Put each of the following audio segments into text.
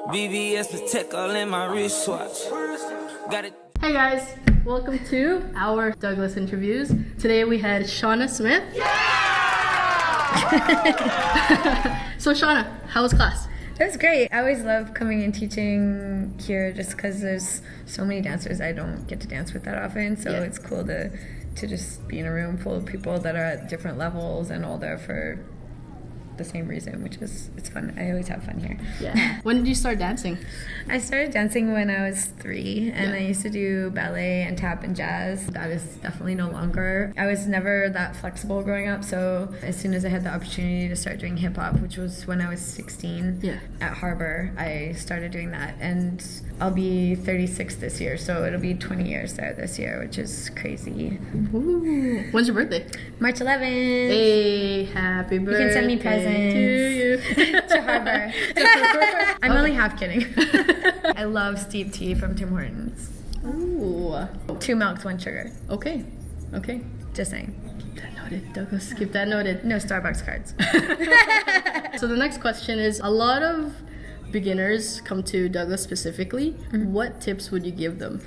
VVS Protect all in my wristwatch. Got it. Hey guys, welcome to our Douglas interviews. Today we had Shauna Smith. Yeah! So Shauna, how was class? It was great. I always love coming and teaching here just because there's so many dancers I don't get to dance with that often. So Yeah. it's cool to just be in a room full of people that are at different levels and all there for the same reason, which is it's fun. I always have fun here. Yeah. When did you start dancing? I started dancing when I was 3, and Yeah. I used to do ballet and tap and jazz. That is definitely no longer. I was never that flexible growing up, so as soon as I had the opportunity to start doing hip hop, which was when I was 16 Yeah. at Harbor, I started doing that, and I'll be 36 this year, so it'll be 20 years there this year, which is crazy. Ooh. When's your birthday? March 11th. Hey, happy birthday. You can send me presents to you. to Harbor. I'm only half kidding. I love steep tea from Tim Hortons. Ooh. 2 milks, 1 sugar. Okay. Okay. Just saying. Keep that noted, Douglas. Keep that noted. No Starbucks cards. So the next question is, a lot of beginners come to Douglas specifically. What tips would you give them?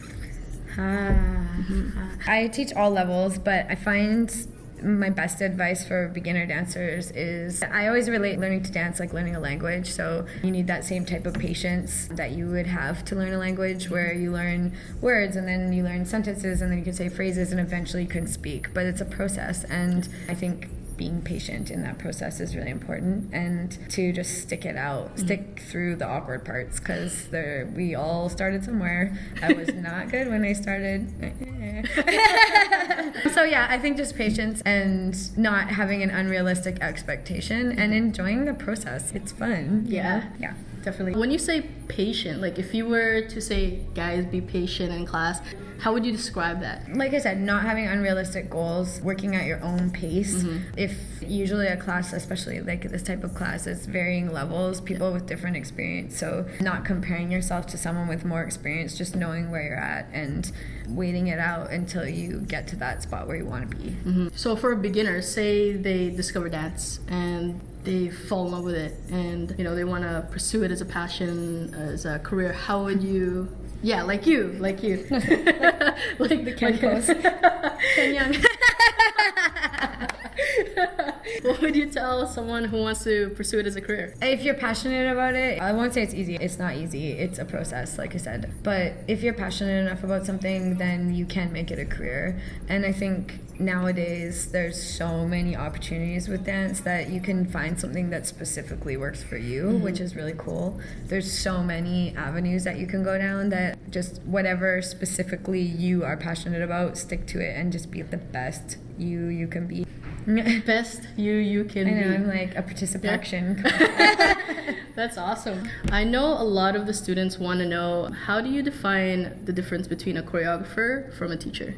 I teach all levels, but I find my best advice for beginner dancers is I always relate learning to dance like learning a language. So you need that same type of patience that you would have to learn a language, where you learn words and then you learn sentences and then you can say phrases and eventually you can speak. But it's a process, and I think being patient in that process is really important, and to just stick it out, stick through the awkward parts, because we all started somewhere. I was not good when I started. So yeah, I think just patience and not having an unrealistic expectation and enjoying the process. It's fun. Yeah. Yeah. Definitely. When you say patient, like if you were to say, guys, be patient in class, how would you describe that? Like I said, not having unrealistic goals, working at your own pace. If usually a class, especially like this type of class, is varying levels, people with different experience. So not comparing yourself to someone with more experience, just knowing where you're at and waiting it out until you get to that spot where you want to be. So for beginners, say they discover dance and they fall in love with it, and they want to pursue it as a passion, as a career. How would you? Yeah, like you, like the Ken pose. Ken Young. What would you tell someone who wants to pursue it as a career? If you're passionate about it, I won't say it's easy. It's not easy. It's a process, like I said. But if you're passionate enough about something, then you can make it a career. And I think nowadays there's so many opportunities with dance that you can find something that specifically works for you, which is really cool. There's so many avenues that you can go down, that just whatever specifically you are passionate about, stick to it and just be the best you can be. Best you can be. I know, I'm like a participation. That's awesome. I know a lot of the students want to know, how do you define the difference between a choreographer from a teacher?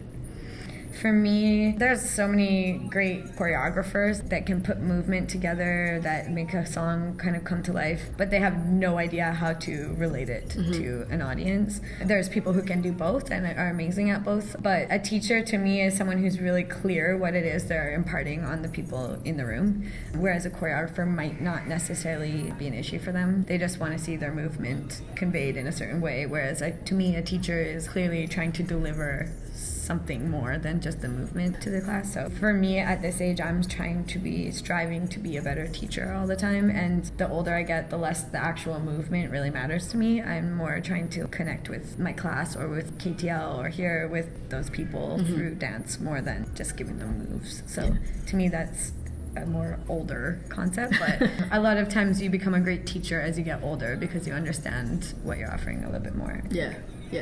For me, there's so many great choreographers that can put movement together that make a song kind of come to life, but they have no idea how to relate it to an audience. There's people who can do both and are amazing at both, but a teacher to me is someone who's really clear what it is they're imparting on the people in the room, whereas a choreographer might not necessarily be an issue for them. They just want to see their movement conveyed in a certain way, whereas to me, a teacher is clearly trying to deliver something more than just the movement to the class. So for me at this age, I'm striving to be a better teacher all the time, and the older I get, the less the actual movement really matters to me. I'm more trying to connect with my class or with KTL or here with those people through dance more than just giving them moves. So to me, that's a more older concept, but a lot of times you become a great teacher as you get older because you understand what you're offering a little bit more. Yeah.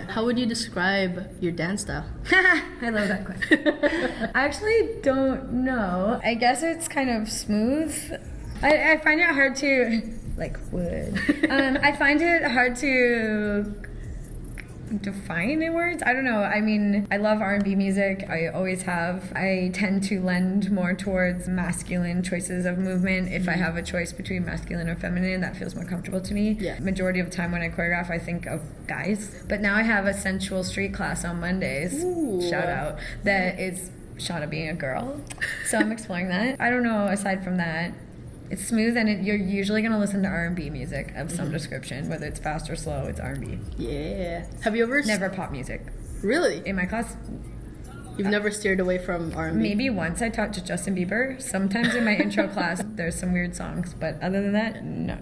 How would you describe your dance style? I love that question. I actually don't know. I guess it's kind of smooth. I find it hard to, like wood. I find it hard to define in words. I don't know. I mean, I love R&B music. I always have. I tend to lend more towards masculine choices of movement. If I have a choice between masculine or feminine, that feels more comfortable to me. Yeah. Majority of the time when I choreograph, I think of guys. But now I have a sensual street class on Mondays. Ooh. Shout out. That is Shauna being a girl. So I'm exploring that. I don't know, aside from that, It's smooth, and you're usually going to listen to R&B music of some description, whether it's fast or slow. It's R&B. Yeah. Have you ever... Never pop music. Really? In my class, You've never steered away from R&B? maybe once I taught to Justin Bieber. Sometimes in my intro class, there's some weird songs, but other than that, no.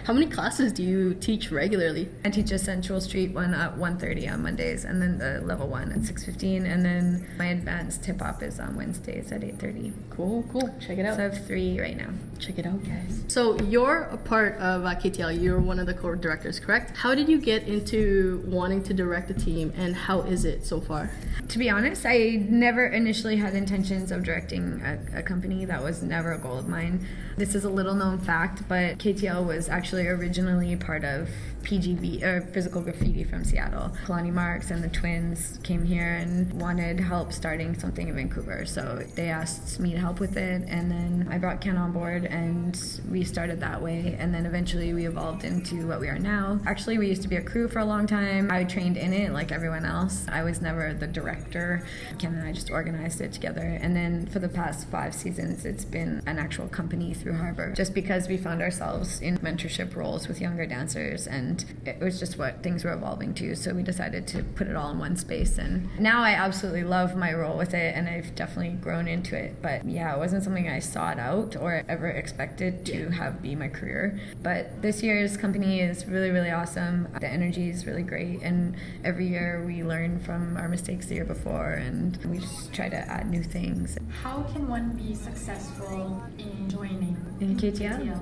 How many classes do you teach regularly? I teach a Central Street one at 1:30 on Mondays, and then the level 1 at 6:15, and then my advanced hip-hop is on Wednesdays at 8:30. Cool. Check it out. So I have 3 right now. Check it out, guys. So you're a part of KTL. You're one of the co-directors, correct? How did you get into wanting to direct a team, and how is it so far? To be honest, I never initially had intentions of directing a company. That was never a goal of mine. This is a little known fact, but KTL was actually originally part of PGV, or Physical Graffiti from Seattle. Kalani Marks and the twins came here and wanted help starting something in Vancouver. So they asked me to help with it, and then I brought Ken on board, and we started that way. And then eventually we evolved into what we are now. Actually, we used to be a crew for a long time. I trained in it like everyone else. I was never the director. Ken and I just organized it together. And then for the past 5 seasons, it's been an actual company through Harbor, just because we found ourselves in mentorship roles with younger dancers, and it was just what things were evolving to. So we decided to put it all in one space, and now I absolutely love my role with it, and I've definitely grown into it. But yeah, it wasn't something I sought out or ever expected to have be my career. But this year's company is really, really awesome. The energy is really great, and every year we learn from our mistakes the year before, and we just try to add new things. How can one be successful in joining In KTL?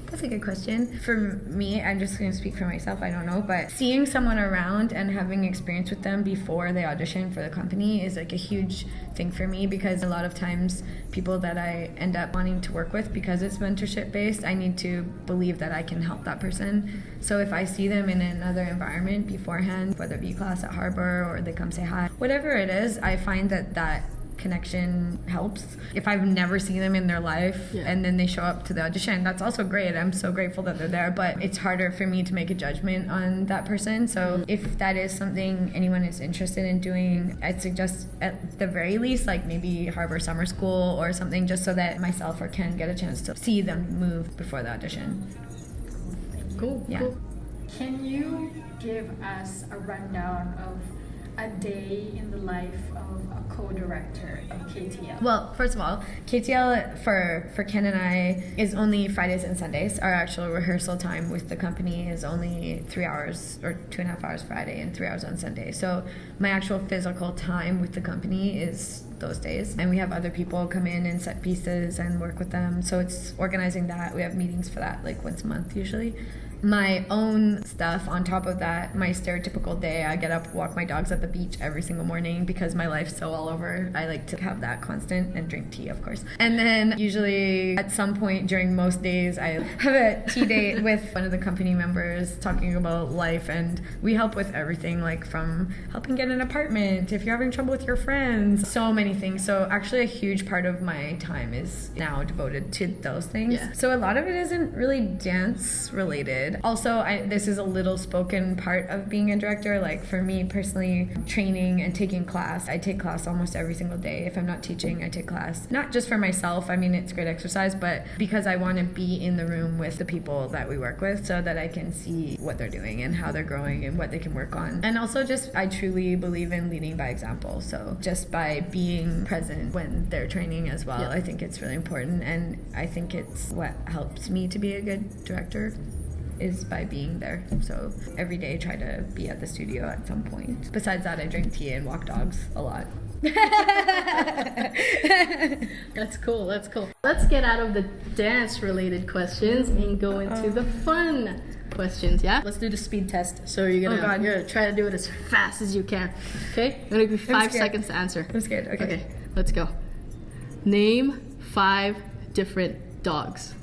That's a good question. For me, I'm just going to speak for myself, I don't know, but seeing someone around and having experience with them before they audition for the company is like a huge thing for me, because a lot of times people that I end up wanting to work with, because it's mentorship based, I need to believe that I can help that person. So if I see them in another environment beforehand, whether it be class at Harbor or they come say hi, whatever it is, I find that connection helps. If I've never seen them in their life and then they show up to the audition, that's also great. I'm so grateful that they're there, but it's harder for me to make a judgment on that person. So if that is something anyone is interested in doing, I'd suggest at the very least like maybe Harbor Summer School or something, just so that myself or Ken get a chance to see them move before the audition. Cool. Yeah. Cool. Can you give us a rundown of a day in the life of a co-director of KTL? Well, first of all, KTL for Ken and I is only Fridays and Sundays. Our actual rehearsal time with the company is only 3 hours or 2.5 hours Friday and 3 hours on Sunday. So my actual physical time with the company is those days. And we have other people come in and set pieces and work with them. So it's organizing that. We have meetings for that like once a month usually. My own stuff on top of that, my stereotypical day, I get up, walk my dogs at the beach every single morning because my life's so all over. I like to have that constant, and drink tea, of course. And then usually at some point during most days, I have a tea date with one of the company members talking about life, and we help with everything, like from helping get an apartment, if you're having trouble with your friends, so many things. So actually a huge part of my time is now devoted to those things. Yeah. So a lot of it isn't really dance related. Also, this is a little spoken part of being a director. Like for me personally, training and taking class. I take class almost every single day. If I'm not teaching, I take class. Not just for myself, I mean, it's great exercise, but because I want to be in the room with the people that we work with so that I can see what they're doing and how they're growing and what they can work on. And also just, I truly believe in leading by example. So just by being present when they're training as well, I think it's really important. And I think it's what helps me to be a good director, is by being there. So every day I try to be at the studio at some point. Besides that, I drink tea and walk dogs a lot. That's cool. That's cool. Let's get out of the dance related questions and go into the fun questions. Yeah, let's do the speed test. So you're gonna try to do it as fast as you can. Okay, I'm gonna give you 5 seconds to answer. I'm scared. Okay, let's go. Name 5 different dogs.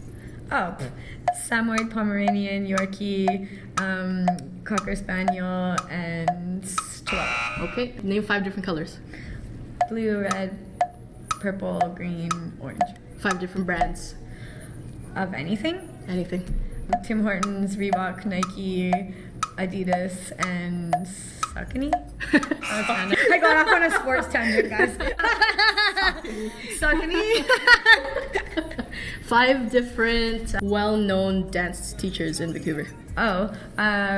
Samoyed, Pomeranian, Yorkie, Cocker Spaniel, and Chihuahua. Okay, name 5 different colors. Blue, red, purple, green, orange. 5 different brands. Of anything? Anything. Tim Hortons, Reebok, Nike, Adidas, and Saucony? I got off on a sports tangent, guys. Saucony? 5 different well-known dance teachers in Vancouver.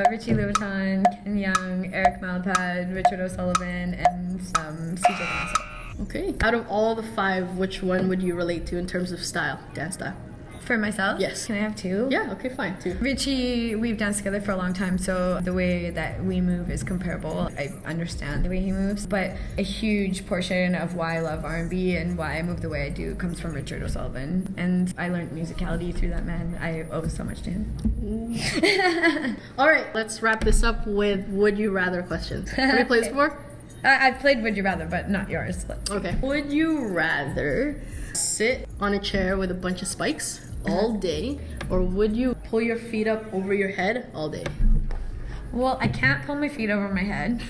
Richie Louboutin, Ken Young, Eric Malpad, Richard O'Sullivan, and CJ Camasso. Okay. Out of all the 5, which one would you relate to in terms of style, dance style? For myself? Yes. Can I have 2? Yeah, okay, fine, 2. Richie, we've danced together for a long time, so the way that we move is comparable. I understand the way he moves, but a huge portion of why I love R&B and why I move the way I do comes from Richard O'Sullivan, and I learned musicality through that man. I owe so much to him. All right, let's wrap this up with Would You Rather questions. Have you played this before? I've played Would You Rather, but not yours. Okay. Would you rather sit on a chair with a bunch of spikes all day, or would you pull your feet up over your head all day? Well, I can't pull my feet over my head.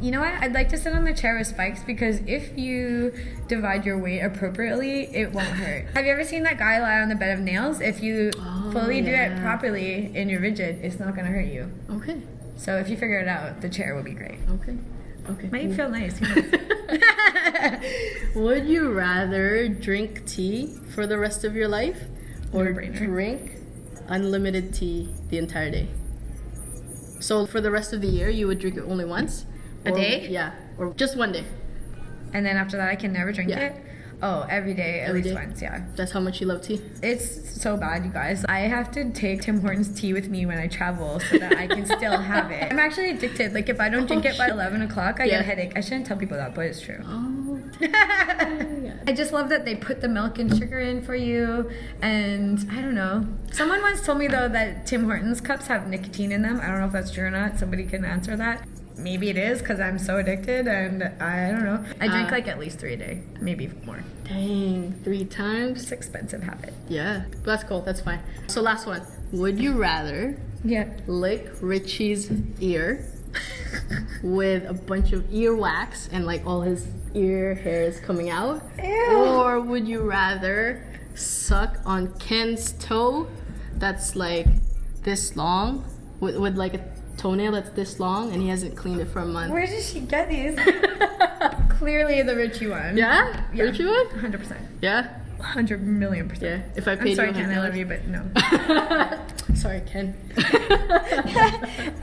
You know what? I'd like to sit on the chair with spikes because if you divide your weight appropriately, it won't hurt. Have you ever seen that guy lie on the bed of nails? If you fully do it properly and you're rigid, it's not going to hurt you. Okay. So if you figure it out, the chair will be great. Okay. Might feel nice. Who knows? Would you rather drink tea for the rest of your life or drink unlimited tea the entire day? So for the rest of the year, you would drink it only once? A day? Yeah, or just one day. And then after that, I can never drink it? Oh, every day, at least once, yeah. That's how much you love tea? It's so bad, you guys. I have to take Tim Hortons tea with me when I travel so that I can still have it. I'm actually addicted. Like, if I don't drink it by 11 o'clock, I get a headache. I shouldn't tell people that, but it's true. Oh, I just love that they put the milk and sugar in for you, and I don't know. Someone once told me, though, that Tim Hortons cups have nicotine in them. I don't know if that's true or not. Somebody can answer that. Maybe it is because I'm so addicted, and I don't know. I drink like at least 3 a day, maybe more. Dang, 3 times? It's an expensive habit. Yeah, but that's cool. That's fine. So last one. Would you rather lick Richie's ear with a bunch of ear wax and like all his ear hairs coming out? Ew. Or would you rather suck on Ken's toe that's like this long with like a toenail that's this long and he hasn't cleaned it for a month? Where did she get these? Clearly the Richie one. Yeah? Richie one? 100%. Yeah? 100,000,000%. Yeah. If I paid I'm sorry, you Ken, I love you, but no. Sorry, Ken.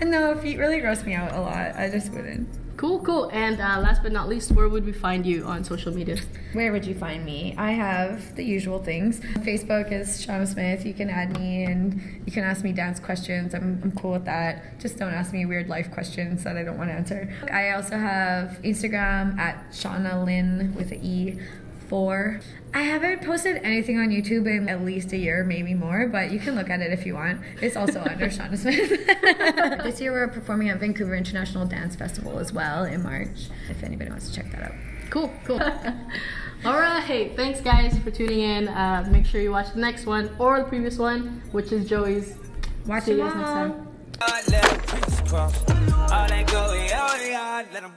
No, feet really gross me out a lot. I just wouldn't. Cool. And last but not least, where would we find you on social media? Where would you find me? I have the usual things. Facebook is Shauna Smith. You can add me and you can ask me dance questions. I'm cool with that. Just don't ask me weird life questions that I don't want to answer. I also have Instagram at Shauna Lynn with an E4. I haven't posted anything on YouTube in at least a year, maybe more, but you can look at it if you want. It's also under Shauna Smith. This year we're performing at Vancouver International Dance Festival as well in March, if anybody wants to check that out. Cool. All right, thanks guys for tuning in. Make sure you watch the next one or the previous one, which is Joey's. Watch See it you guys next all. time. All that go, yeah, let 'em